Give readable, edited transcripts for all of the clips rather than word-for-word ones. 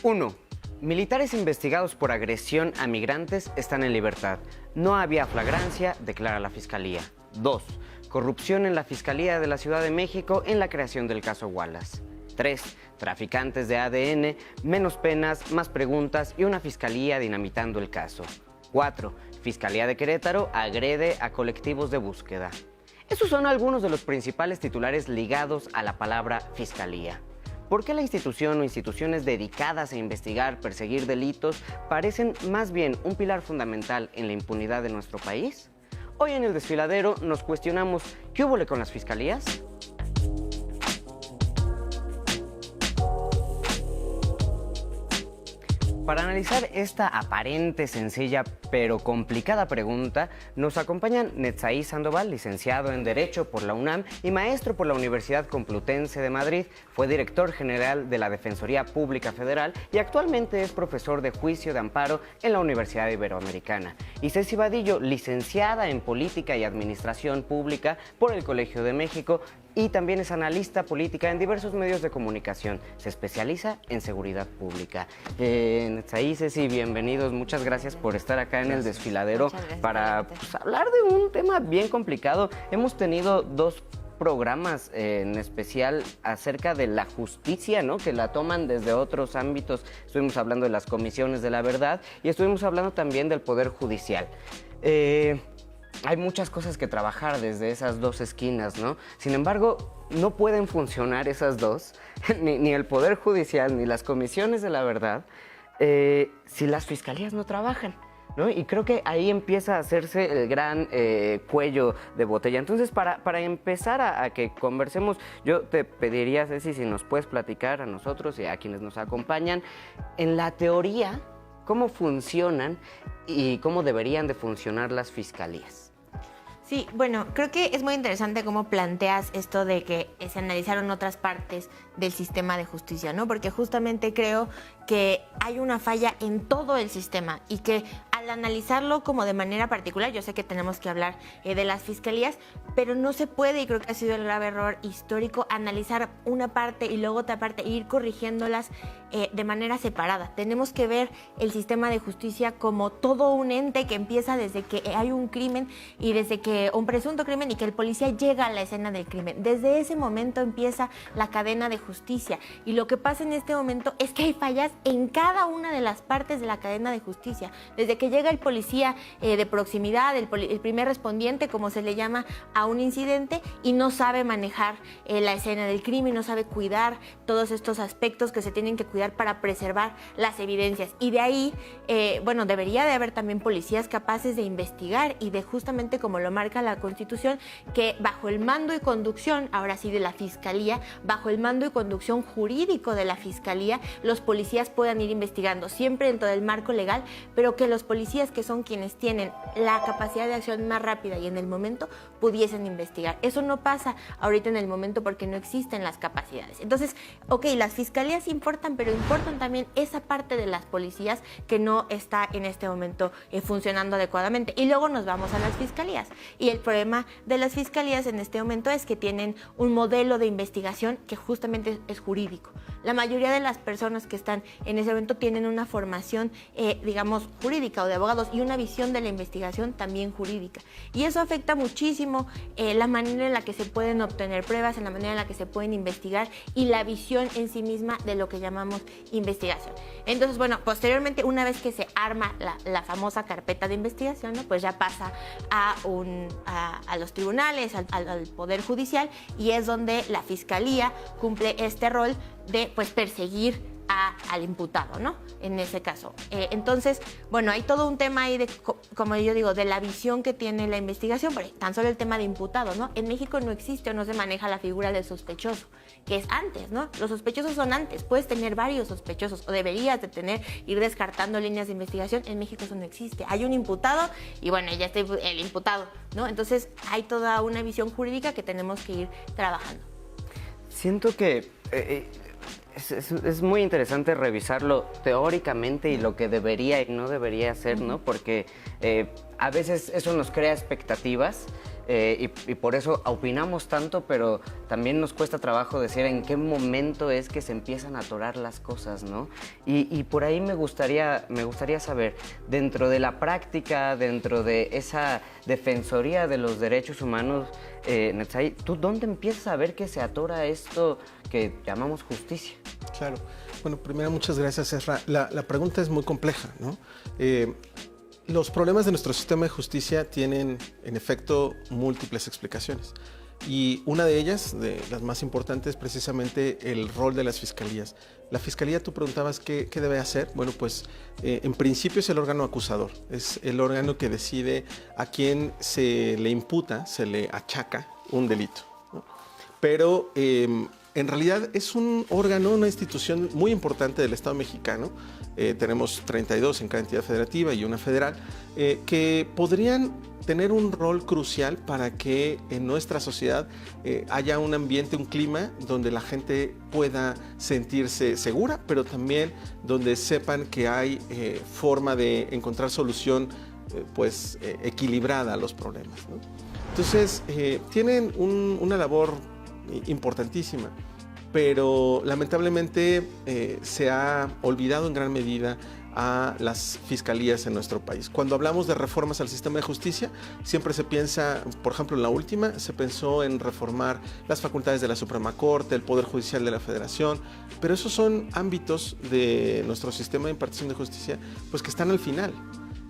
1. Militares investigados por agresión a migrantes están en libertad. No había flagrancia, declara la Fiscalía. 2. Corrupción en la Fiscalía de la Ciudad de México en la creación del caso Wallace. 3. Traficantes de ADN, menos penas, más preguntas y una fiscalía dinamitando el caso. 4. Fiscalía de Querétaro agrede a colectivos de búsqueda. Esos son algunos de los principales titulares ligados a la palabra fiscalía. ¿Por qué la institución o instituciones dedicadas a investigar, perseguir delitos parecen más bien un pilar fundamental en la impunidad de nuestro país? Hoy en El Desfiladero nos cuestionamos ¿qué hubo con las fiscalías? Para analizar esta aparente, sencilla, pero complicada pregunta, nos acompañan Netzaí Sandoval, licenciado en Derecho por la UNAM y maestro por la Universidad Complutense de Madrid. Fue director general de la Defensoría Pública Federal y actualmente es profesor de Juicio de Amparo en la Universidad Iberoamericana. Y Ceci Vadillo, licenciada en Política y Administración Pública por el Colegio de México y también es analista política en diversos medios de comunicación. Se especializa en seguridad pública. Netzaí, Ceci, bienvenidos. Muchas gracias por estar acá en El Desfiladero para hablar de un tema bien complicado. Hemos tenido dos programas en especial acerca de la justicia, ¿no? Que la toman desde otros ámbitos. Estuvimos hablando de las comisiones de la verdad y estuvimos hablando también del Poder Judicial. Hay muchas cosas que trabajar desde esas dos esquinas, ¿no? Sin embargo, no pueden funcionar esas dos, ni el Poder Judicial, ni las comisiones de la verdad, si las fiscalías no trabajan, ¿no? Y creo que ahí empieza a hacerse el gran cuello de botella. Entonces, para empezar a que conversemos, yo te pediría, Ceci, si nos puedes platicar a nosotros y a quienes nos acompañan, en la teoría, cómo funcionan y cómo deberían de funcionar las fiscalías. Sí, bueno, creo que es muy interesante cómo planteas esto de que se analizaron otras partes del sistema de justicia, ¿no? Porque justamente creo que hay una falla en todo el sistema y que al analizarlo como de manera particular, yo sé que tenemos que hablar de las fiscalías, pero no se puede, y creo que ha sido el grave error histórico, analizar una parte y luego otra parte e ir corrigiéndolas de manera separada. Tenemos que ver el sistema de justicia como todo un ente que empieza desde que hay un crimen y desde que un presunto crimen y que el policía llega a la escena del crimen. Desde ese momento empieza la cadena de justicia y lo que pasa en este momento es que hay fallas en cada una de las partes de la cadena de justicia. Desde que llega el policía de proximidad, el primer respondiente, como se le llama, a un incidente y no sabe manejar la escena del crimen, no sabe cuidar todos estos aspectos que se tienen que cuidar para preservar las evidencias. Y de ahí, bueno, debería de haber también policías capaces de investigar y de justamente como lo marca la Constitución, que bajo el mando y conducción, ahora sí de la Fiscalía, bajo el mando y conducción jurídico de la Fiscalía, los policías puedan ir investigando, siempre dentro del marco legal, pero que los policías, que son quienes tienen la capacidad de acción más rápida y en el momento, pudiesen investigar. Eso no pasa ahorita en el momento porque no existen las capacidades. Entonces, ok, las fiscalías importan, pero importan también esa parte de las policías que no está en este momento funcionando adecuadamente. Y luego nos vamos a las fiscalías. Y el problema de las fiscalías en este momento es que tienen un modelo de investigación que justamente es jurídico. La mayoría de las personas que están en ese momento tienen una formación, digamos, jurídica o de abogados y una visión de la investigación también jurídica. Y eso afecta muchísimo la manera en la que se pueden obtener pruebas, en la manera en la que se pueden investigar y la visión en sí misma de lo que llamamos investigación. Entonces, bueno, posteriormente, una vez que se arma la famosa carpeta de investigación, ¿no? Pues ya pasa a los tribunales, al Poder Judicial, y es donde la Fiscalía cumple este rol de pues perseguir al imputado, ¿no? En ese caso. Entonces, bueno, hay todo un tema ahí de, como yo digo, de la visión que tiene la investigación, pero tan solo el tema de imputado, ¿no? En México no existe o no se maneja la figura del sospechoso, que es antes, ¿no? Los sospechosos son antes, puedes tener varios sospechosos o deberías de tener, ir descartando líneas de investigación. En México eso no existe. Hay un imputado y bueno, ya está el imputado, ¿no? Entonces, hay toda una visión jurídica que tenemos que ir trabajando. Siento que es muy interesante revisarlo teóricamente y lo que debería y no debería ser, ¿no? Porque a veces eso nos crea expectativas y por eso opinamos tanto, pero también nos cuesta trabajo decir en qué momento es que se empiezan a atorar las cosas, ¿no? Y por ahí me gustaría saber, dentro de la práctica, dentro de esa defensoría de los derechos humanos, Netzaí, ¿tú dónde empiezas a ver que se atora esto que llamamos justicia? Claro. Bueno, primero, muchas gracias, Ezra. La pregunta es muy compleja, ¿no? Los problemas de nuestro sistema de justicia tienen, en efecto, múltiples explicaciones. Y una de ellas, de las más importantes, es precisamente el rol de las fiscalías. La fiscalía, tú preguntabas qué debe hacer. Bueno, pues en principio es el órgano acusador. Es el órgano que decide a quién se le imputa, se le achaca un delito, ¿no? Pero en realidad es un órgano, una institución muy importante del Estado mexicano. Tenemos 32 en cada entidad federativa y una federal, que podrían tener un rol crucial para que en nuestra sociedad haya un ambiente, un clima donde la gente pueda sentirse segura, pero también donde sepan que hay forma de encontrar solución equilibrada a los problemas, ¿no? Entonces, tienen una labor importantísima, pero lamentablemente se ha olvidado en gran medida a las fiscalías en nuestro país. Cuando hablamos de reformas al sistema de justicia, siempre se piensa, por ejemplo, en la última, se pensó en reformar las facultades de la Suprema Corte, el Poder Judicial de la Federación, pero esos son ámbitos de nuestro sistema de impartición de justicia, pues que están al final.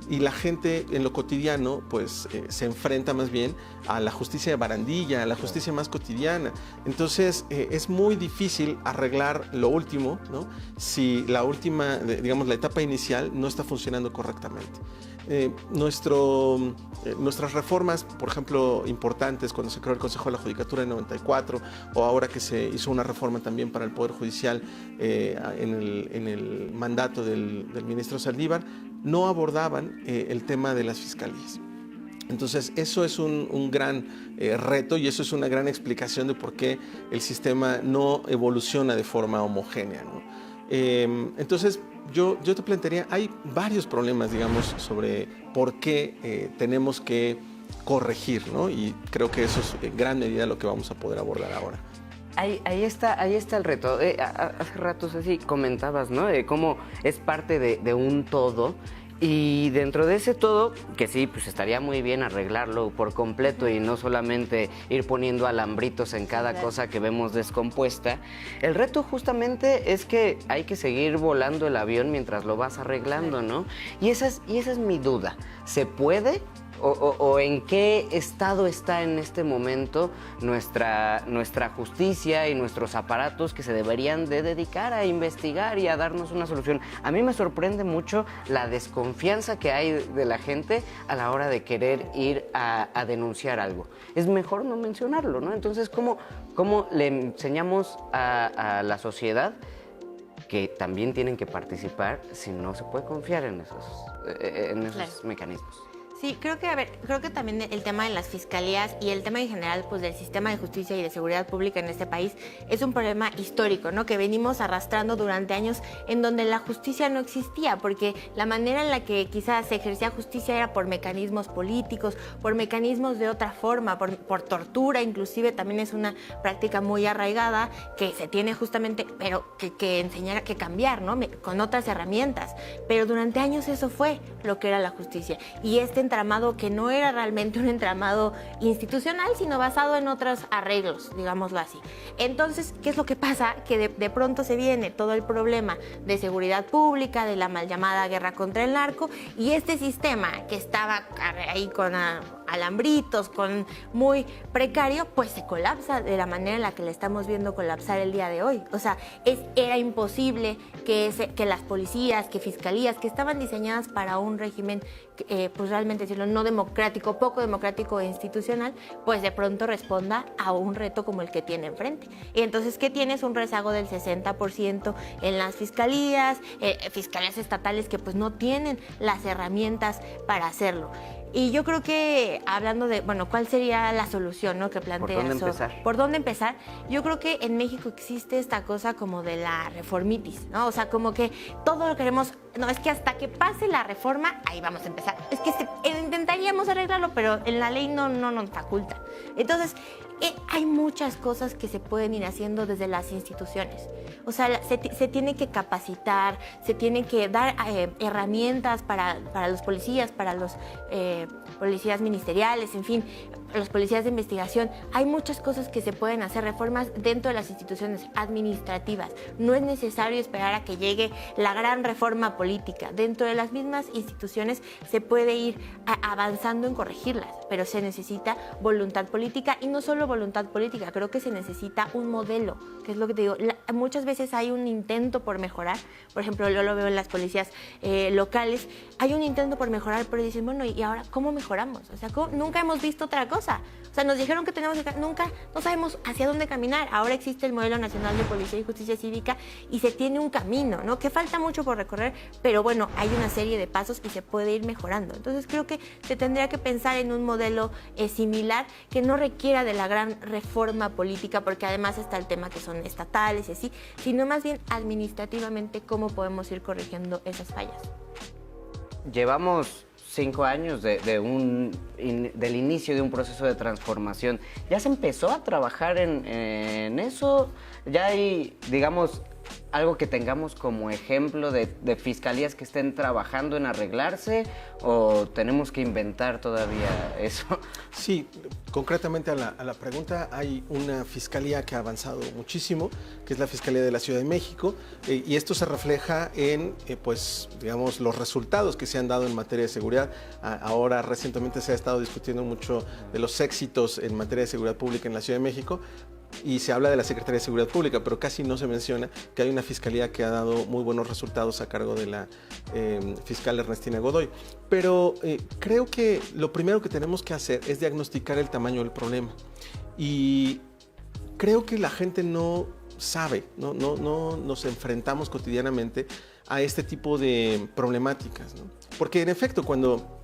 Y la gente en lo cotidiano pues se enfrenta más bien a la justicia de barandilla, a la justicia más cotidiana. Entonces es muy difícil arreglar lo último, ¿no? Si la última, digamos la etapa inicial no está funcionando correctamente. Nuestras reformas, por ejemplo, importantes cuando se creó el Consejo de la Judicatura en 94 o ahora que se hizo una reforma también para el Poder Judicial en el mandato del ministro Saldívar, no abordaban el tema de las fiscalías. Entonces, eso es un gran reto y eso es una gran explicación de por qué el sistema no evoluciona de forma homogénea, ¿no? Entonces, yo te plantearía, hay varios problemas, digamos, sobre por qué tenemos que corregir, ¿no? Y creo que eso es en gran medida lo que vamos a poder abordar ahora. Ahí está el reto. Hace rato, Ceci, comentabas, ¿no? De cómo es parte de un todo. Y dentro de ese todo, que sí, pues estaría muy bien arreglarlo por completo y no solamente ir poniendo alambritos en cada cosa que vemos descompuesta. El reto justamente es que hay que seguir volando el avión mientras lo vas arreglando, ¿no? Y esa es mi duda. ¿Se puede? ¿O en qué estado está en este momento nuestra justicia y nuestros aparatos que se deberían de dedicar a investigar y a darnos una solución? A mí me sorprende mucho la desconfianza que hay de la gente a la hora de querer ir a denunciar algo. Es mejor no mencionarlo, ¿no? Entonces, ¿cómo le enseñamos a la sociedad que también tienen que participar si no se puede confiar en esos mecanismos? Sí, creo que también el tema de las fiscalías y el tema en general pues del sistema de justicia y de seguridad pública en este país es un problema histórico, ¿no? Que venimos arrastrando durante años en donde la justicia no existía, porque la manera en la que quizás se ejercía justicia era por mecanismos políticos, por mecanismos de otra forma, por tortura, inclusive también es una práctica muy arraigada que se tiene justamente, pero que enseñar, que cambiar, ¿no? Con otras herramientas. Pero durante años eso fue lo que era la justicia. Y este entramado que no era realmente un entramado institucional, sino basado en otros arreglos, digámoslo así. Entonces, ¿qué es lo que pasa? Que de pronto se viene todo el problema de seguridad pública, de la mal llamada guerra contra el narco, y este sistema que estaba ahí con alambritos, con muy precario, pues se colapsa de la manera en la que le estamos viendo colapsar el día de hoy. O sea, era imposible que las policías, que fiscalías, que estaban diseñadas para un régimen, pues realmente decirlo, no democrático, poco democrático e institucional, pues de pronto responda a un reto como el que tiene enfrente. Y entonces, ¿qué tienes? Un rezago del 60% en las fiscalías, fiscalías estatales que pues no tienen las herramientas para hacerlo. Y yo creo que hablando de, bueno, ¿cuál sería la solución, ¿no? Que plantea ¿Por dónde empezar? ¿Por dónde empezar? Yo creo que en México existe esta cosa como de la reformitis, ¿no? O sea, como que todo lo queremos no, es que hasta que pase la reforma, ahí vamos a empezar. Es que intentaríamos arreglarlo, pero en la ley no nos faculta. Entonces, hay muchas cosas que se pueden ir haciendo desde las instituciones. O sea, se tiene que capacitar, se tienen que dar herramientas para los policías, para los policías ministeriales, en fin, los policías de investigación. Hay muchas cosas que se pueden hacer, reformas dentro de las instituciones administrativas. No es necesario esperar a que llegue la gran reforma política. Dentro de las mismas instituciones se puede ir avanzando en corregirlas, pero se necesita voluntad política, y no solo voluntad política, creo que se necesita un modelo, que es lo que te digo. Muchas veces hay un intento por mejorar, por ejemplo, yo lo veo en las policías locales, hay un intento por mejorar, pero dicen, bueno, ¿y ahora cómo mejoramos? O sea, nunca hemos visto otra cosa. O sea, nos dijeron que tenemos que... Nunca, no sabemos hacia dónde caminar. Ahora existe el Modelo Nacional de Policía y Justicia Cívica y se tiene un camino, ¿no? Que falta mucho por recorrer, pero bueno, hay una serie de pasos y se puede ir mejorando. Entonces creo que se tendría que pensar en un modelo similar que no requiera de la gran reforma política, porque además está el tema que son estatales y así, sino más bien administrativamente cómo podemos ir corrigiendo esas fallas. Llevamos 5 años del inicio de un proceso de transformación. ¿Ya se empezó a trabajar en eso? ¿Ya hay, digamos, algo que tengamos como ejemplo de fiscalías que estén trabajando en arreglarse, o tenemos que inventar todavía eso? Sí, concretamente a la pregunta, hay una fiscalía que ha avanzado muchísimo, que es la Fiscalía de la Ciudad de México, y esto se refleja en, pues, digamos, los resultados que se han dado en materia de seguridad. Ahora, recientemente se ha estado discutiendo mucho de los éxitos en materia de seguridad pública en la Ciudad de México, y se habla de la Secretaría de Seguridad Pública, pero casi no se menciona que hay una fiscalía que ha dado muy buenos resultados a cargo de la fiscal Ernestina Godoy. Pero creo que lo primero que tenemos que hacer es diagnosticar el tamaño del problema. Y creo que la gente no sabe, no nos enfrentamos cotidianamente a este tipo de problemáticas, ¿no? Porque en efecto, cuando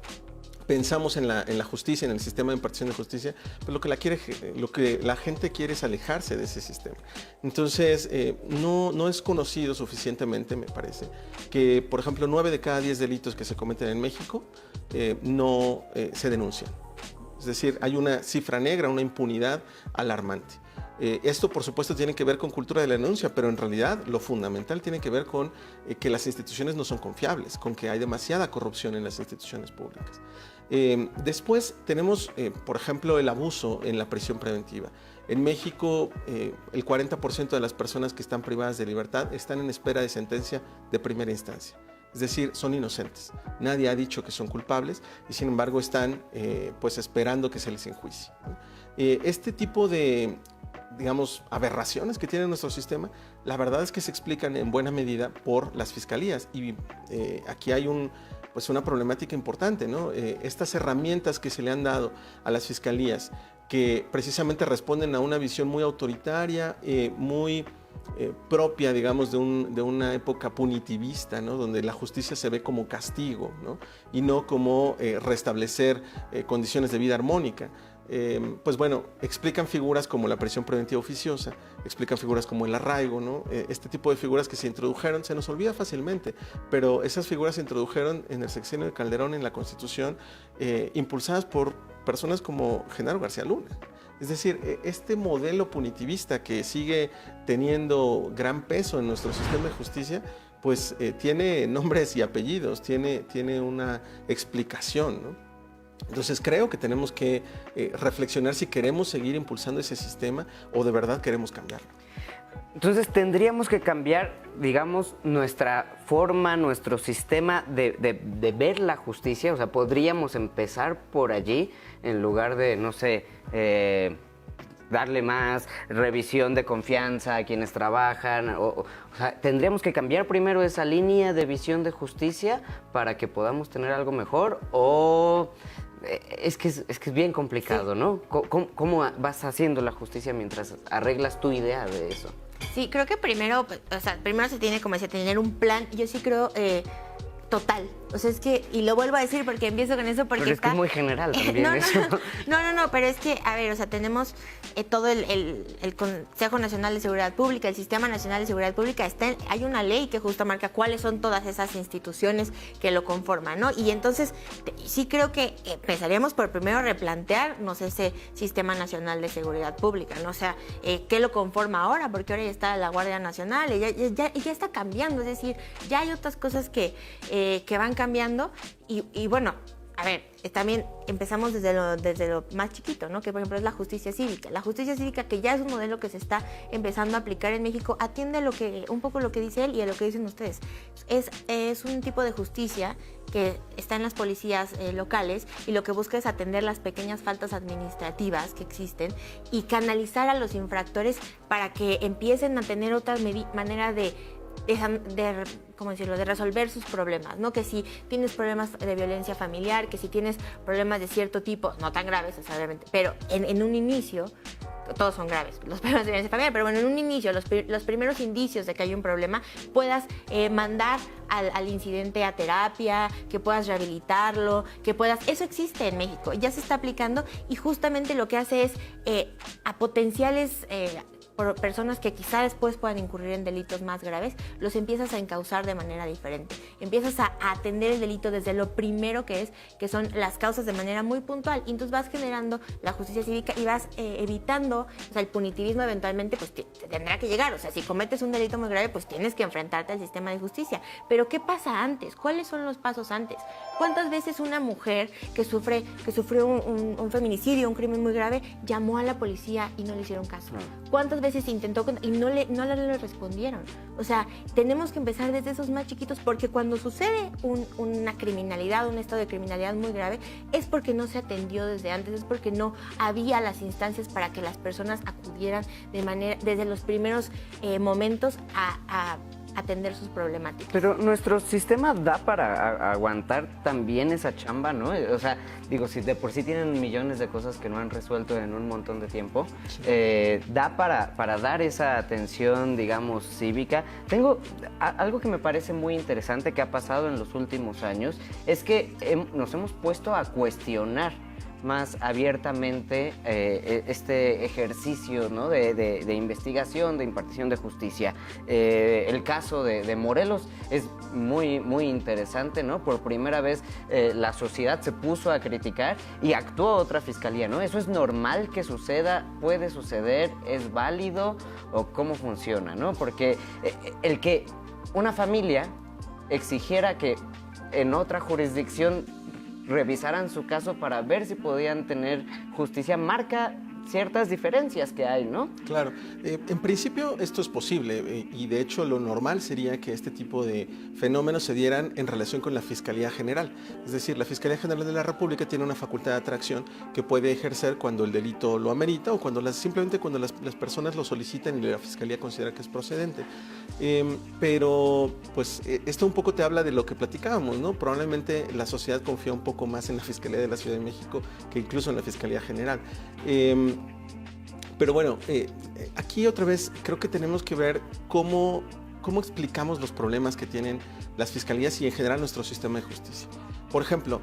pensamos en la justicia, en el sistema de impartición de justicia, pues lo que la gente quiere es alejarse de ese sistema. Entonces, no es conocido suficientemente, me parece, que, por ejemplo, 9 de cada 10 delitos que se cometen en México no se denuncian. Es decir, hay una cifra negra, una impunidad alarmante. Esto, por supuesto, tiene que ver con cultura de la denuncia, pero en realidad lo fundamental tiene que ver con que las instituciones no son confiables, con que hay demasiada corrupción en las instituciones públicas. Después tenemos, por ejemplo, el abuso en la prisión preventiva. En México, el 40% de las personas que están privadas de libertad están en espera de sentencia de primera instancia. Es decir, son inocentes. Nadie ha dicho que son culpables y, sin embargo, están pues esperando que se les enjuicie, ¿no? Este tipo de, digamos, aberraciones que tiene nuestro sistema, la verdad es que se explican en buena medida por las fiscalías. Y aquí hay una problemática importante, ¿no? Estas herramientas que se le han dado a las fiscalías, que precisamente responden a una visión muy autoritaria, muy propia, digamos, de una época punitivista, ¿no? Donde la justicia se ve como castigo, ¿no? Y no como restablecer condiciones de vida armónica. Pues bueno, explican figuras como la prisión preventiva oficiosa, explican figuras como el arraigo, ¿no? Este tipo de figuras que se introdujeron, se nos olvida fácilmente, pero esas figuras se introdujeron en el sexenio de Calderón, en la Constitución, impulsadas por personas como Genaro García Luna. Es decir, este modelo punitivista que sigue teniendo gran peso en nuestro sistema de justicia, pues tiene nombres y apellidos, tiene una explicación, ¿no? Entonces creo que tenemos que reflexionar si queremos seguir impulsando ese sistema o de verdad queremos cambiarlo. Entonces tendríamos que cambiar, digamos, nuestra forma, nuestro sistema de ver la justicia. O sea, podríamos empezar por allí en lugar de, no sé, darle más revisión de confianza a quienes trabajan. O sea, tendríamos que cambiar primero esa línea de visión de justicia para que podamos tener algo mejor. O es que es bien complicado, sí, ¿no? ¿Cómo vas haciendo la justicia mientras arreglas tu idea de eso? Sí, creo que primero se tiene, como decía, tener un plan. Yo sí creo total. O sea, es que, y lo vuelvo a decir porque empiezo con eso porque Pero es que es muy general también eso. No, pero es que, a ver, o sea, tenemos todo el Consejo Nacional de Seguridad Pública, el Sistema Nacional de Seguridad Pública, hay una ley que justo marca cuáles son todas esas instituciones que lo conforman, ¿no? Y entonces, sí creo que empezaríamos por primero replantearnos ese Sistema Nacional de Seguridad Pública, ¿no? O sea, ¿qué lo conforma ahora? Porque ahora ya está la Guardia Nacional y ya está cambiando, es decir, ya hay otras cosas que van cambiando y bueno, a ver, también empezamos desde lo más chiquito, ¿no? Que por ejemplo es la justicia cívica. La justicia cívica, que ya es un modelo que se está empezando a aplicar en México, atiende un poco lo que dice él y a lo que dicen ustedes. Es un tipo de justicia que está en las policías locales y lo que busca es atender las pequeñas faltas administrativas que existen y canalizar a los infractores para que empiecen a tener otras maneras ¿cómo decirlo?, de resolver sus problemas, ¿no? Que si tienes problemas de violencia familiar, que si tienes problemas de cierto tipo, no tan graves necesariamente, pero en un inicio, todos son graves, los problemas de violencia familiar, pero bueno, en un inicio, los primeros indicios de que hay un problema, puedas mandar al incidente a terapia, que puedas rehabilitarlo, eso existe en México, ya se está aplicando y justamente lo que hace es a potenciales por personas que quizá después puedan incurrir en delitos más graves, los empiezas a encauzar de manera diferente. Empiezas a atender el delito desde lo primero que son las causas de manera muy puntual. Y entonces vas generando la justicia cívica y vas evitando, o sea, el punitivismo eventualmente pues te tendrá que llegar. O sea, si cometes un delito muy grave, pues tienes que enfrentarte al sistema de justicia. Pero ¿qué pasa antes? ¿Cuáles son los pasos antes? ¿Cuántas veces una mujer que sufrió un feminicidio, un crimen muy grave, llamó a la policía y no le hicieron caso? ¿Cuántas veces intentó y no le respondieron? O sea, tenemos que empezar desde esos más chiquitos porque cuando sucede una criminalidad, un estado de criminalidad muy grave, es porque no se atendió desde antes, es porque no había las instancias para que las personas acudieran desde los primeros momentos a atender sus problemáticas. Pero nuestro sistema da para aguantar también esa chamba, ¿no? O sea, digo, si de por sí tienen millones de cosas que no han resuelto en un montón de tiempo, da para dar esa atención, digamos, cívica. Tengo algo que me parece muy interesante que ha pasado en los últimos años, es que nos hemos puesto a cuestionar más abiertamente este ejercicio, ¿no?, de investigación, de impartición de justicia. El caso de Morelos es muy, muy interesante, ¿no? Por primera vez la sociedad se puso a criticar y actuó otra fiscalía, ¿no? ¿Eso es normal que suceda? ¿Puede suceder? ¿Es válido? ¿O cómo funciona, no? Porque el que una familia exigiera que en otra jurisdicción revisaran su caso para ver si podían tener justicia, marca ciertas diferencias que hay, ¿no? Claro. En principio esto es posible y de hecho lo normal sería que este tipo de fenómenos se dieran en relación con la Fiscalía General. Es decir, la Fiscalía General de la República tiene una facultad de atracción que puede ejercer cuando el delito lo amerita o simplemente cuando las personas lo solicitan y la Fiscalía considera que es procedente. Pero pues esto un poco te habla de lo que platicábamos, ¿no? Probablemente la sociedad confía un poco más en la Fiscalía de la Ciudad de México que incluso en la Fiscalía General. Pero bueno, aquí otra vez creo que tenemos que ver cómo explicamos los problemas que tienen las fiscalías y en general nuestro sistema de justicia. Por ejemplo,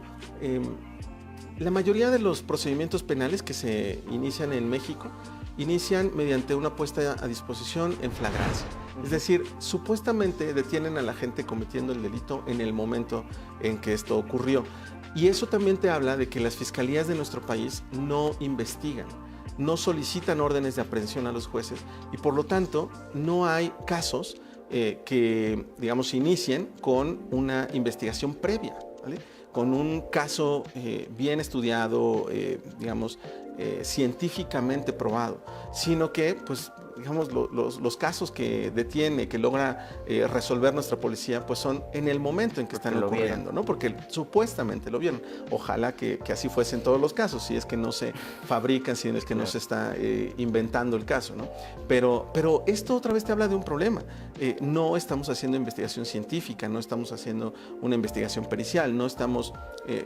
la mayoría de los procedimientos penales que se inician en México inician mediante una puesta a disposición en flagrancia. Es decir, supuestamente detienen a la gente cometiendo el delito en el momento en que esto ocurrió. Y eso también te habla de que las fiscalías de nuestro país no investigan, no solicitan órdenes de aprehensión a los jueces y por lo tanto no hay casos que, digamos, se inicien con una investigación previa, ¿vale? Con un caso bien estudiado, digamos, científicamente probado, sino que, pues, digamos, los casos que detiene, que logra resolver nuestra policía, pues son en el momento en que están ocurriendo, ¿no? Porque supuestamente lo vieron. Ojalá que así fuesen todos los casos, si es que no se fabrican, si es que no se está inventando el caso, ¿no? Pero esto otra vez te habla de un problema. No estamos haciendo investigación científica, no estamos haciendo una investigación pericial, no estamos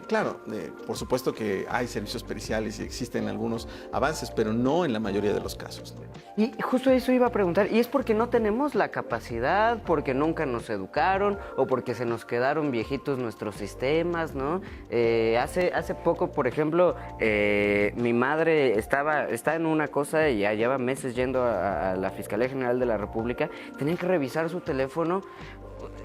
Claro, por supuesto que hay servicios periciales y existen algunos avances, pero no en la mayoría de los casos, ¿no? Y justo eso iba a preguntar, ¿y es porque no tenemos la capacidad, porque nunca nos educaron o porque se nos quedaron viejitos nuestros sistemas, ¿no? Hace poco, por ejemplo, mi madre está en una cosa y ya lleva meses yendo a la Fiscalía General de la República, tenían que revisar su teléfono,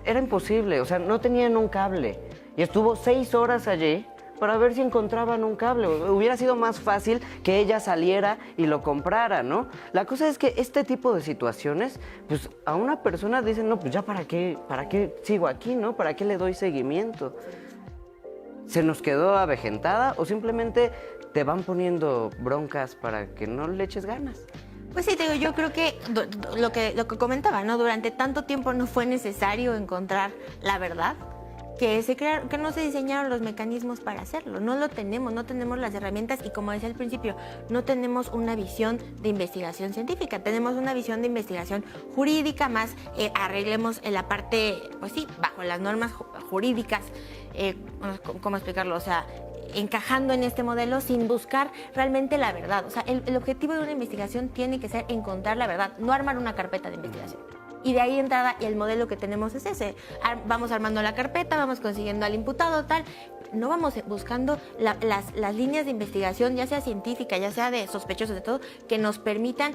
era imposible, o sea, no tenían un cable y estuvo 6 horas allí para ver si encontraban un cable. Hubiera sido más fácil que ella saliera y lo comprara, ¿no? La cosa es que este tipo de situaciones, pues a una persona dicen, no, pues ya para qué sigo aquí, ¿no? ¿Para qué le doy seguimiento? ¿Se nos quedó avejentada o simplemente te van poniendo broncas para que no le eches ganas? Pues sí, te digo, yo creo que lo que comentaba, ¿no? Durante tanto tiempo no fue necesario encontrar la verdad, que no se diseñaron los mecanismos para hacerlo. No lo tenemos, no tenemos las herramientas y, como decía al principio, no tenemos una visión de investigación científica, tenemos una visión de investigación jurídica, más arreglemos en la parte, pues sí, bajo las normas jurídicas, ¿cómo explicarlo? O sea, encajando en este modelo sin buscar realmente la verdad. O sea, el objetivo de una investigación tiene que ser encontrar la verdad, no armar una carpeta de investigación. Y de ahí entrada, y el modelo que tenemos es ese. Vamos armando la carpeta, vamos consiguiendo al imputado, tal. No vamos buscando las líneas de investigación, ya sea científica, ya sea de sospechosos, de todo, que nos permitan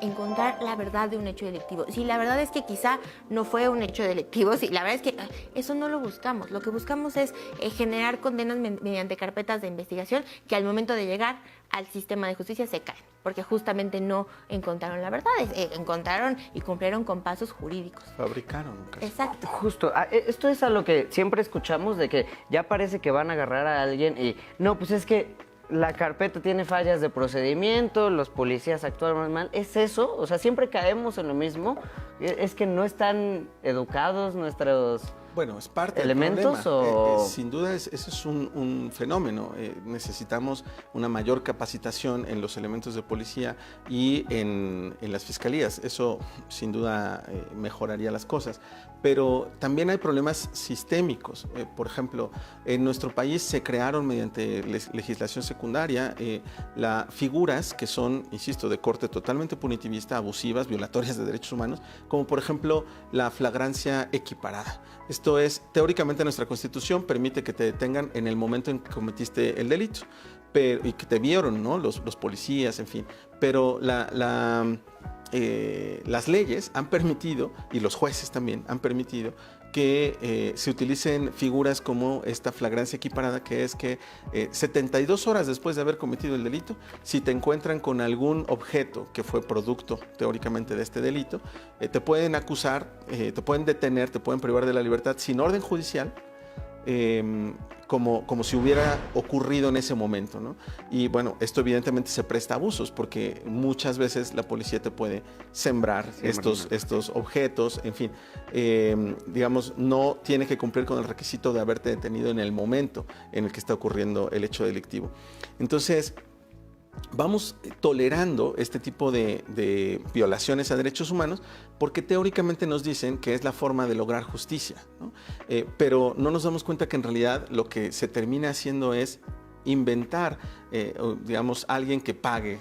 encontrar la verdad de un hecho delictivo. Si la verdad es que quizá no fue un hecho delictivo, si la verdad es que eso no lo buscamos. Lo que buscamos es generar condenas mediante carpetas de investigación que al momento de llegar al sistema de justicia se caen, porque justamente no encontraron la verdad, encontraron y cumplieron con pasos jurídicos. Fabricaron un caso. Exacto. Justo, esto es a lo que siempre escuchamos, de que ya parece que van a agarrar a alguien y no, pues es que la carpeta tiene fallas de procedimiento, los policías actuaron mal. ¿Es eso? O sea, siempre caemos en lo mismo. ¿Es que no están educados nuestros Bueno, es parte elementos del problema. o...? Sin duda, ese es un fenómeno. Necesitamos una mayor capacitación en los elementos de policía y en las fiscalías. Eso, sin duda, mejoraría las cosas. Pero también hay problemas sistémicos. Por ejemplo, en nuestro país se crearon mediante legislación secundaria figuras que son, insisto, de corte totalmente punitivista, abusivas, violatorias de derechos humanos, como por ejemplo la flagrancia equiparada. Esto es, teóricamente nuestra Constitución permite que te detengan en el momento en que cometiste el delito, y que te vieron, ¿no? Los policías, en fin. Pero las leyes han permitido, y los jueces también han permitido, que se utilicen figuras como esta flagrancia equiparada, que es que 72 horas después de haber cometido el delito, si te encuentran con algún objeto que fue producto teóricamente de este delito, te pueden acusar, te pueden detener, te pueden privar de la libertad sin orden judicial, como si hubiera ocurrido en ese momento, ¿no? Y bueno, esto evidentemente se presta a abusos, porque muchas veces la policía te puede sembrar estos objetos, en fin, digamos, no tiene que cumplir con el requisito de haberte detenido en el momento en el que está ocurriendo el hecho delictivo. Entonces, vamos tolerando este tipo de violaciones a derechos humanos porque teóricamente nos dicen que es la forma de lograr justicia, ¿no? Pero no nos damos cuenta que en realidad lo que se termina haciendo es inventar, digamos, alguien que pague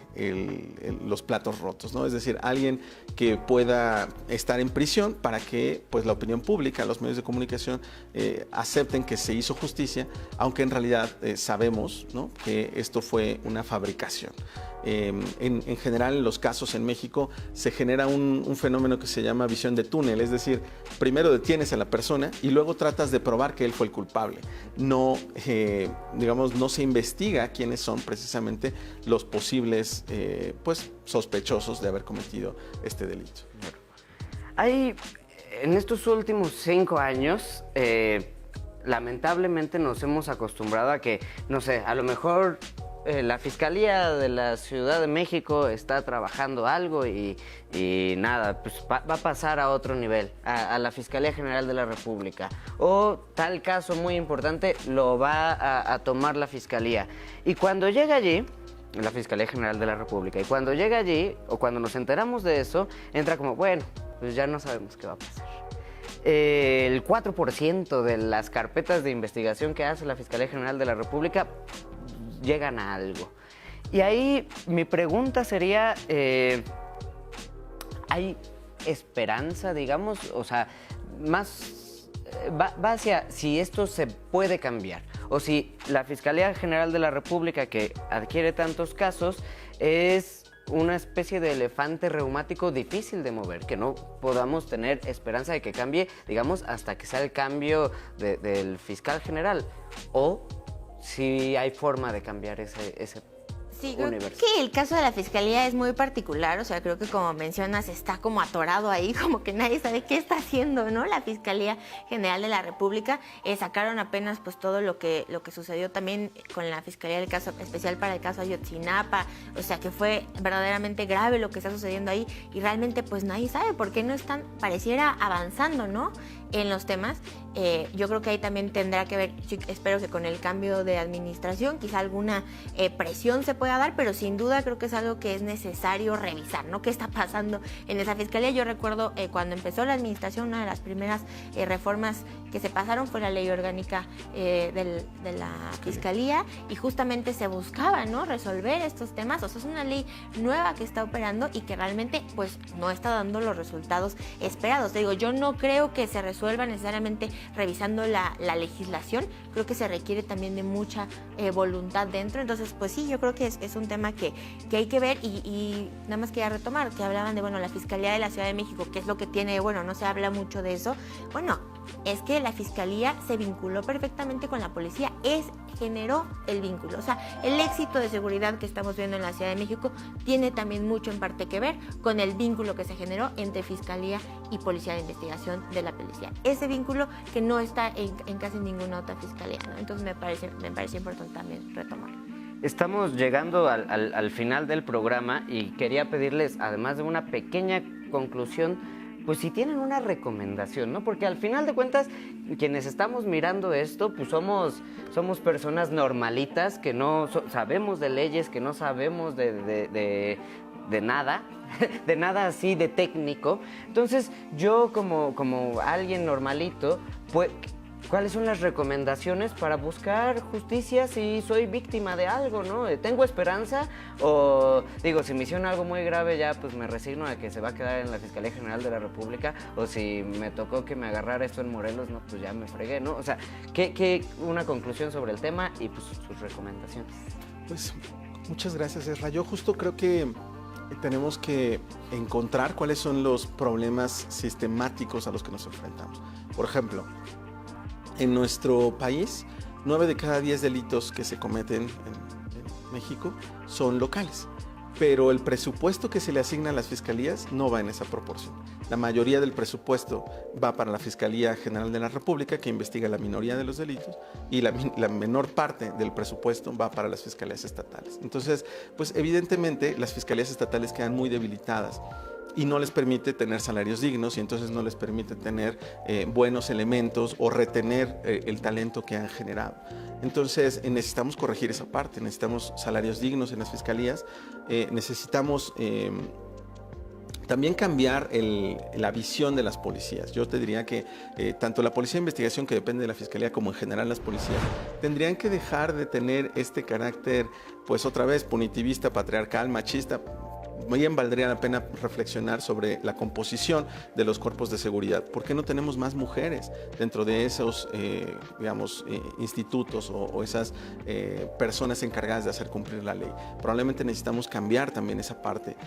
los platos rotos, ¿no? Es decir, alguien que pueda estar en prisión para que, pues, la opinión pública, los medios de comunicación acepten que se hizo justicia, aunque en realidad sabemos, ¿no?, que esto fue una fabricación. En general, en los casos en México se genera un fenómeno que se llama visión de túnel, es decir, primero detienes a la persona y luego tratas de probar que él fue el culpable. No, digamos, no se investiga quiénes son precisamente los posibles, pues, sospechosos de haber cometido este delito. Hay, en estos últimos 5 años, lamentablemente nos hemos acostumbrado a que, no sé, a lo mejor la Fiscalía de la Ciudad de México está trabajando algo y nada, pues va a pasar a otro nivel, a la Fiscalía General de la República. O tal caso muy importante lo va a tomar la Fiscalía. Y cuando llega allí, la Fiscalía General de la República, y cuando llega allí, o cuando nos enteramos de eso, entra como, bueno, pues ya no sabemos qué va a pasar. el 4% de las carpetas de investigación que hace la Fiscalía General de la República llegan a algo. Y ahí mi pregunta sería, ¿hay esperanza, digamos? O sea, más va hacia si esto se puede cambiar o si la Fiscalía General de la República, que adquiere tantos casos, es una especie de elefante reumático difícil de mover, que no podamos tener esperanza de que cambie, digamos, hasta que sea el cambio del fiscal general, o si hay forma de cambiar ese Sí, creo universo. que el caso de la Fiscalía es muy particular, o sea, creo que como mencionas está como atorado ahí, como que nadie sabe qué está haciendo, ¿no? La Fiscalía General de la República sacaron apenas pues todo lo que sucedió también con la Fiscalía del caso especial para el caso Ayotzinapa, o sea, que fue verdaderamente grave lo que está sucediendo ahí y realmente pues nadie sabe por qué no están, pareciera avanzando, ¿no? En los temas. Yo creo que ahí también tendrá que ver, sí, espero que con el cambio de administración quizá alguna presión se pueda dar, pero sin duda creo que es algo que es necesario revisar, ¿no? ¿Qué está pasando en esa fiscalía? Yo recuerdo cuando empezó la administración, una de las primeras reformas que se pasaron fue la ley orgánica de la fiscalía y justamente se buscaba, ¿no? Resolver estos temas, o sea, es una ley nueva que está operando y que realmente pues no está dando los resultados esperados. Te digo, yo no creo que se resuelva necesariamente revisando la legislación, creo que se requiere también de mucha voluntad dentro, entonces pues sí, yo creo que es un tema que hay que ver y nada más quería retomar, que hablaban de, bueno, la Fiscalía de la Ciudad de México, ¿qué es lo que tiene? Bueno, no se habla mucho de eso, bueno, es que la Fiscalía se vinculó perfectamente con la policía, generó el vínculo, o sea, el éxito de seguridad que estamos viendo en la Ciudad de México tiene también mucho en parte que ver con el vínculo que se generó entre Fiscalía y Policía de Investigación de la Policía. Ese vínculo que no está en casi ninguna otra fiscalía, ¿no? Entonces me parece importante también retomarlo. Estamos llegando al final del programa y quería pedirles, además de una pequeña conclusión, pues si tienen una recomendación, ¿no? Porque al final de cuentas, quienes estamos mirando esto, pues somos personas normalitas que no sabemos de leyes, que no sabemos de nada, de nada así de técnico. Entonces, yo como alguien normalito, pues, ¿cuáles son las recomendaciones para buscar justicia si soy víctima de algo, ¿no? ¿Tengo esperanza? O digo, si me hicieron algo muy grave ya pues me resigno a que se va a quedar en la Fiscalía General de la República, o si me tocó que me agarrara esto en Morelos, no, pues ya me fregué, ¿no? O sea, una conclusión sobre el tema y pues sus recomendaciones. Pues muchas gracias, Ezra. Yo justo creo que tenemos que encontrar cuáles son los problemas sistemáticos a los que nos enfrentamos. Por ejemplo, en nuestro país, 9 de cada 10 delitos que se cometen en México son locales, pero el presupuesto que se le asigna a las fiscalías no va en esa proporción. La mayoría del presupuesto va para la Fiscalía General de la República, que investiga la minoría de los delitos, y la menor parte del presupuesto va para las fiscalías estatales. Entonces, pues evidentemente las fiscalías estatales quedan muy debilitadas y no les permite tener salarios dignos y entonces no les permite tener buenos elementos o retener el talento que han generado. Entonces necesitamos corregir esa parte, necesitamos salarios dignos en las fiscalías, necesitamos también cambiar la visión de las policías. Yo te diría que tanto la Policía de Investigación, que depende de la Fiscalía, como en general las policías, tendrían que dejar de tener este carácter, pues otra vez, punitivista, patriarcal, machista. Bien valdría la pena reflexionar sobre la composición de los cuerpos de seguridad. ¿Por qué no tenemos más mujeres dentro de esos, institutos o esas personas encargadas de hacer cumplir la ley? Probablemente necesitamos cambiar también esa parte.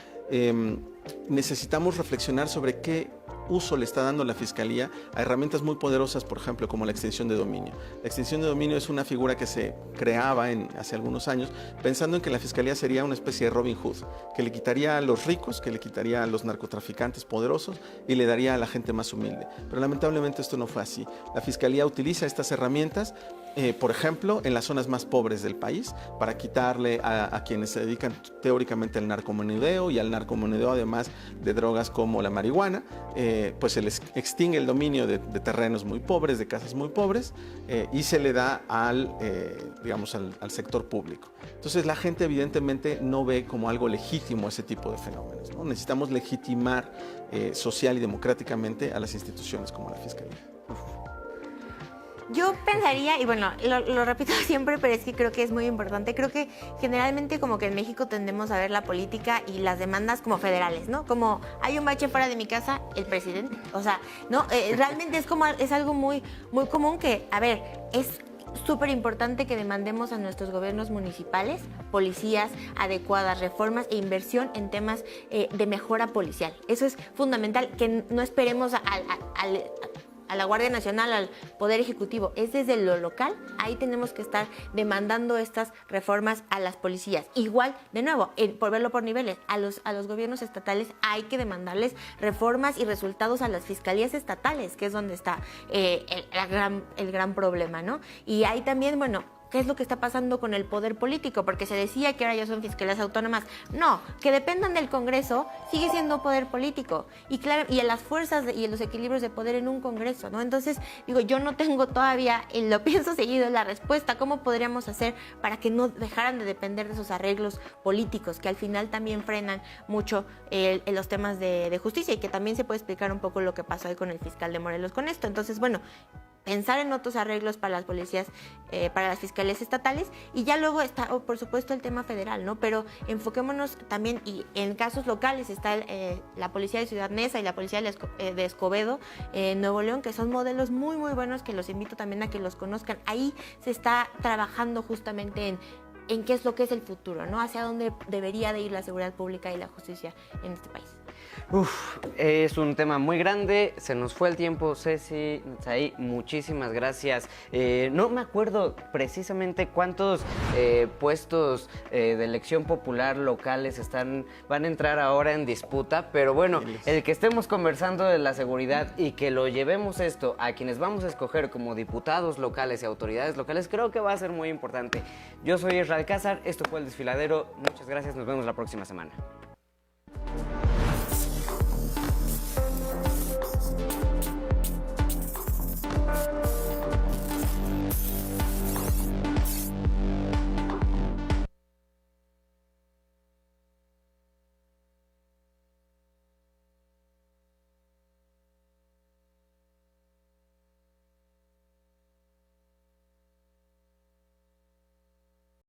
Necesitamos reflexionar sobre qué uso le está dando la Fiscalía a herramientas muy poderosas, por ejemplo, como la extensión de dominio. La extensión de dominio es una figura que se creaba hace algunos años, pensando en que la Fiscalía sería una especie de Robin Hood, que le quitaría a los ricos, que le quitaría a los narcotraficantes poderosos y le daría a la gente más humilde. Pero lamentablemente esto no fue así. La Fiscalía utiliza estas herramientas por ejemplo, en las zonas más pobres del país, para quitarle a quienes se dedican teóricamente al narcomenudeo y al narcomenudeo además de drogas como la marihuana, pues se les extingue el dominio de terrenos muy pobres, de casas muy pobres, y se le da digamos, al sector público. Entonces la gente evidentemente no ve como algo legítimo ese tipo de fenómenos, ¿no? Necesitamos legitimar social y democráticamente a las instituciones como la Fiscalía. Yo pensaría, y bueno, lo repito siempre, pero es que creo que es muy importante. Creo que generalmente como que en México tendemos a ver la política y las demandas como federales, ¿no? Como hay un bache fuera de mi casa, el presidente. O sea, ¿no? Realmente es algo muy, muy común que, a ver, es súper importante que demandemos a nuestros gobiernos municipales policías adecuadas, reformas e inversión en temas de mejora policial. Eso es fundamental, que no esperemos a la Guardia Nacional, al Poder Ejecutivo, es desde lo local, ahí tenemos que estar demandando estas reformas a las policías. Igual, de nuevo, por verlo por niveles, a los gobiernos estatales hay que demandarles reformas y resultados a las fiscalías estatales, que es donde está el gran problema, ¿no? Y ahí también, bueno, ¿qué es lo que está pasando con el poder político? Porque se decía que ahora ya son fiscalías autónomas. No, que dependan del Congreso sigue siendo poder político. Y claro, y a las fuerzas y a los equilibrios de poder en un Congreso, ¿no? Entonces, digo, yo no tengo todavía, y lo pienso seguido, la respuesta. ¿Cómo podríamos hacer para que no dejaran de depender de esos arreglos políticos, que al final también frenan mucho los temas de justicia, y que también se puede explicar un poco lo que pasó ahí con el fiscal de Morelos con esto? Entonces, bueno, pensar en otros arreglos para las policías, para las fiscalías estatales, y ya luego está, por supuesto, el tema federal, ¿no? Pero enfoquémonos también, y en casos locales está la policía de Ciudad Neza y la policía de Escobedo, Nuevo León, que son modelos muy, muy buenos, que los invito también a que los conozcan. Ahí se está trabajando justamente en qué es lo que es el futuro, ¿no? Hacia dónde debería de ir la seguridad pública y la justicia en este país. Es un tema muy grande, se nos fue el tiempo, Ceci, Netzaí, muchísimas gracias. No me acuerdo precisamente cuántos puestos de elección popular locales van a entrar ahora en disputa, pero bueno, el que estemos conversando de la seguridad y que lo llevemos esto a quienes vamos a escoger como diputados locales y autoridades locales, creo que va a ser muy importante. Yo soy Israel Alcázar, esto fue El Desfiladero, muchas gracias, nos vemos la próxima semana.